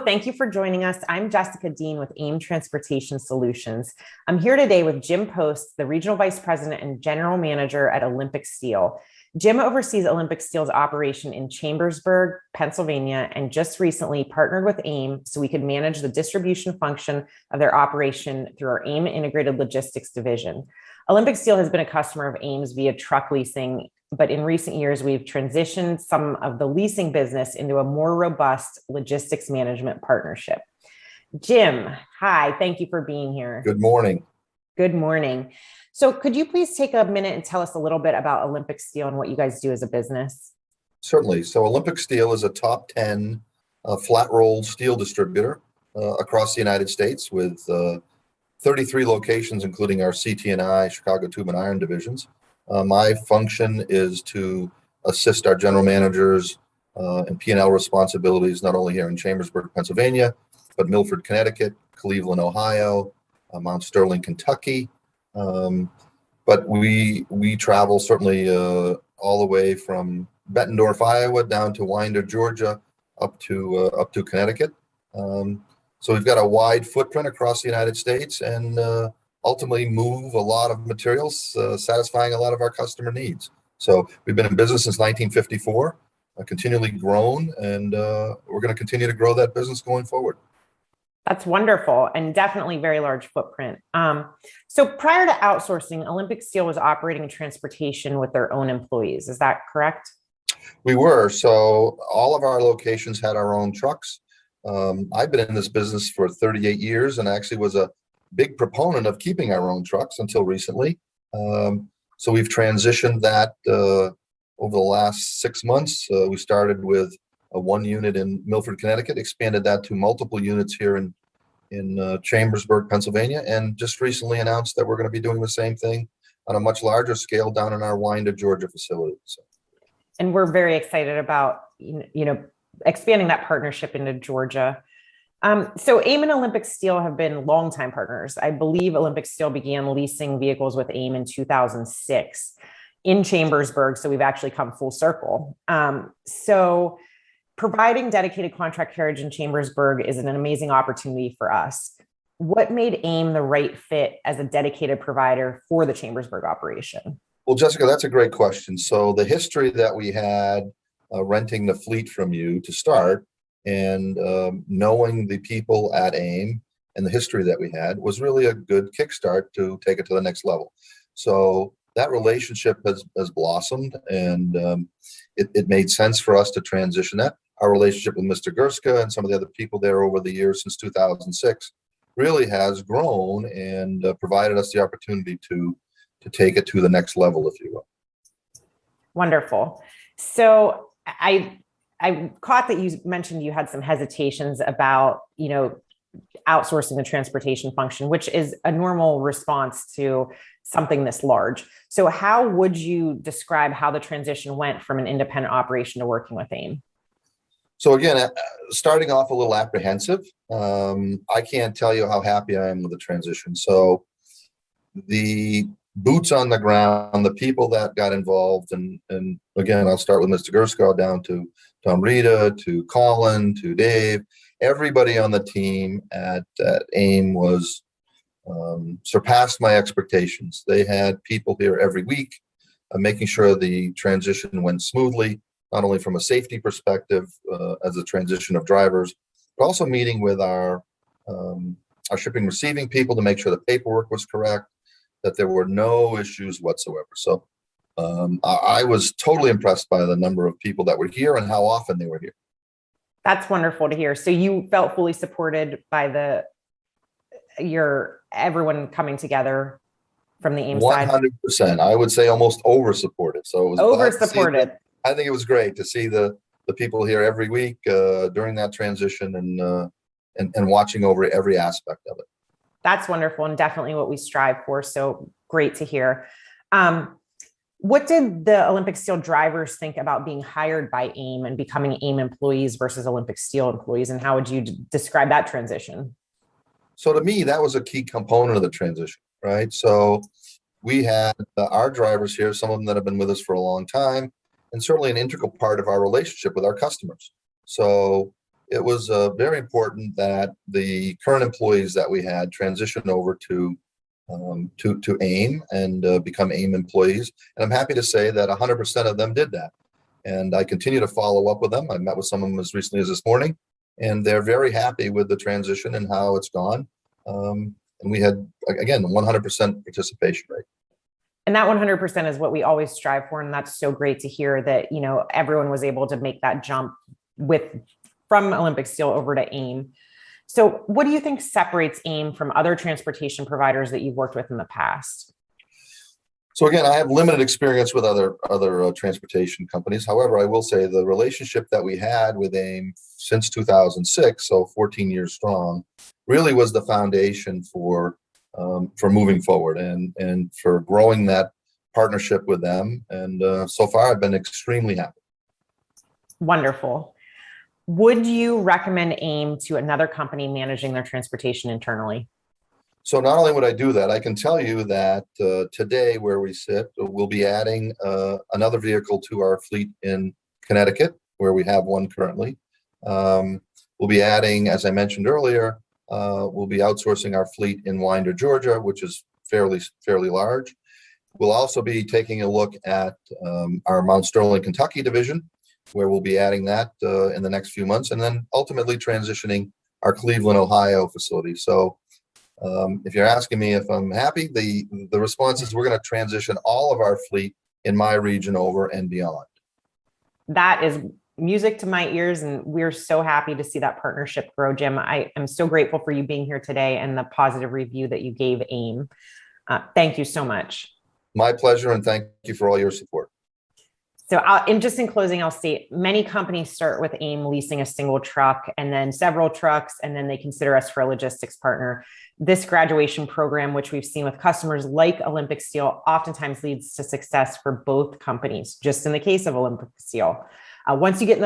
thank you for joining us. I'm Jessica Dean with AIM Transportation Solutions. I'm here today with Jim Post, the Regional Vice President and General Manager at Olympic Steel. Jim oversees Olympic Steel's operation in Chambersburg, Pennsylvania, and just recently partnered with AIM so we could manage the distribution function of their operation through our AIM Integrated Logistics division. Olympic Steel has been a customer of AIM's via truck leasing, but in recent years, we've transitioned some of the leasing business into a more robust logistics management partnership. Jim, hi, thank you for being here. Good morning. Good morning. So could you please take a minute and tell us a little bit about Olympic Steel and what you guys do as a business? Certainly. So Olympic Steel is a top 10 flat rolled steel distributor across the United States with 33 locations, including our CT&I, Chicago Tube and Iron divisions. My function is to assist our general managers and P&L responsibilities, not only here in Chambersburg, Pennsylvania, but Milford, Connecticut, Cleveland, Ohio, Mount Sterling, Kentucky. But we travel certainly all the way from Bettendorf, Iowa, down to Winder, Georgia, up to Connecticut. So we've got a wide footprint across the United States, and ultimately move a lot of materials, satisfying a lot of our customer needs. So we've been in business since 1954, continually grown, and we're going to continue to grow that business going forward. That's wonderful, and definitely very large footprint. So prior to outsourcing, Olympic Steel was operating transportation with their own employees. Is that correct? We were. So all of our locations had our own trucks. I've been in this business for 38 years and actually was a big proponent of keeping our own trucks until recently. So we've transitioned that over the last 6 months. We started with a 1 unit in Milford, Connecticut, expanded that to multiple units here in Chambersburg, Pennsylvania, and just recently announced that we're going to be doing the same thing on a much larger scale down in our Winder, Georgia facility. So. And we're very excited about expanding that partnership into Georgia. So AIM and Olympic Steel have been longtime partners. I believe Olympic Steel began leasing vehicles with AIM in 2006 in Chambersburg. So we've actually come full circle. So providing dedicated contract carriage in Chambersburg is an amazing opportunity for us. What made AIM the right fit as a dedicated provider for the Chambersburg operation? Well, Jessica, that's a great question. So the history that we had renting the fleet from you to start, and knowing the people at AIM and the history that we had was really a good kickstart to take it to the next level. So that relationship has blossomed, and it made sense for us to transition that. Our relationship with Mr. Gerska and some of the other people there over the years since 2006 really has grown and provided us the opportunity to take it to the next level, if you will. Wonderful. So I caught that you mentioned you had some hesitations about, outsourcing the transportation function, which is a normal response to something this large. So how would you describe how the transition went from an independent operation to working with AIM? So again, starting off a little apprehensive. I can't tell you how happy I am with the transition. So the boots on the ground, the people that got involved, and again, I'll start with Mr. Gersko down to Tom Rita, to Colin, to Dave. Everybody on the team at AIM was surpassed my expectations. They had people here every week, making sure the transition went smoothly, not only from a safety perspective as a transition of drivers, but also meeting with our shipping receiving people to make sure the paperwork was correct, that there were no issues whatsoever. So I was totally impressed by the number of people that were here and how often they were here. That's wonderful to hear. So you felt fully supported by everyone coming together from the AIM side? 100%. I would say almost over supported. So it was over supported. I think it was great to see the people here every week during that transition and watching over every aspect of it. That's wonderful, and definitely what we strive for. So great to hear. What did the Olympic Steel drivers think about being hired by AIM and becoming AIM employees versus Olympic Steel employees? And how would you describe that transition? So to me, that was a key component of the transition, right? So we had our drivers here, some of them that have been with us for a long time, and certainly an integral part of our relationship with our customers. So it was very important that the current employees that we had transition over to AIM and become AIM employees. And I'm happy to say that 100% of them did that. And I continue to follow up with them. I met with some of them as recently as this morning, and they're very happy with the transition and how it's gone. And we had, again, 100% participation rate. And that 100% is what we always strive for. And that's so great to hear that, you know, everyone was able to make that jump from Olympic Steel over to AIM. So what do you think separates AIM from other transportation providers that you've worked with in the past? So again, I have limited experience with other transportation companies. However, I will say the relationship that we had with AIM since 2006, so 14 years strong, really was the foundation for moving forward and for growing that partnership with them. And so far, I've been extremely happy. Wonderful. Would you recommend AIM to another company managing their transportation internally? So not only would I do that, I can tell you that today where we sit, we'll be adding another vehicle to our fleet in Connecticut, where we have one currently. We'll be adding, as I mentioned earlier, we'll be outsourcing our fleet in Winder, Georgia, which is fairly large. We'll also be taking a look at our Mount Sterling, Kentucky division, where we'll be adding that in the next few months, and then ultimately transitioning our Cleveland, Ohio facility. So if you're asking me if I'm happy, the response is we're going to transition all of our fleet in my region over and beyond. That is music to my ears, and we're so happy to see that partnership grow, Jim. I am so grateful for you being here today and the positive review that you gave AIM. Thank you so much. My pleasure, and thank you for all your support. So in closing, I'll state many companies start with AIM leasing a single truck and then several trucks, and then they consider us for a logistics partner. This graduation program, which we've seen with customers like Olympic Steel, oftentimes leads to success for both companies, just in the case of Olympic Steel. Once you get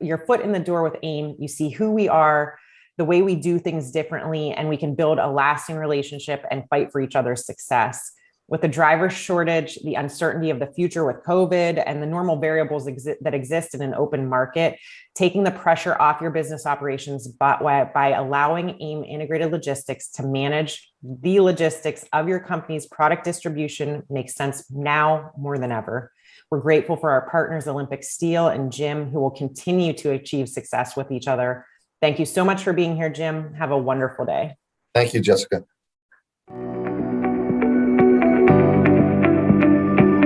your foot in the door with AIM, you see who we are, the way we do things differently, and we can build a lasting relationship and fight for each other's success. With the driver shortage, the uncertainty of the future with COVID, and the normal variables that exist in an open market, taking the pressure off your business operations by allowing AIM Integrated Logistics to manage the logistics of your company's product distribution makes sense now more than ever. We're grateful for our partners, Olympic Steel and Jim, who will continue to achieve success with each other. Thank you so much for being here, Jim. Have a wonderful day. Thank you, Jessica.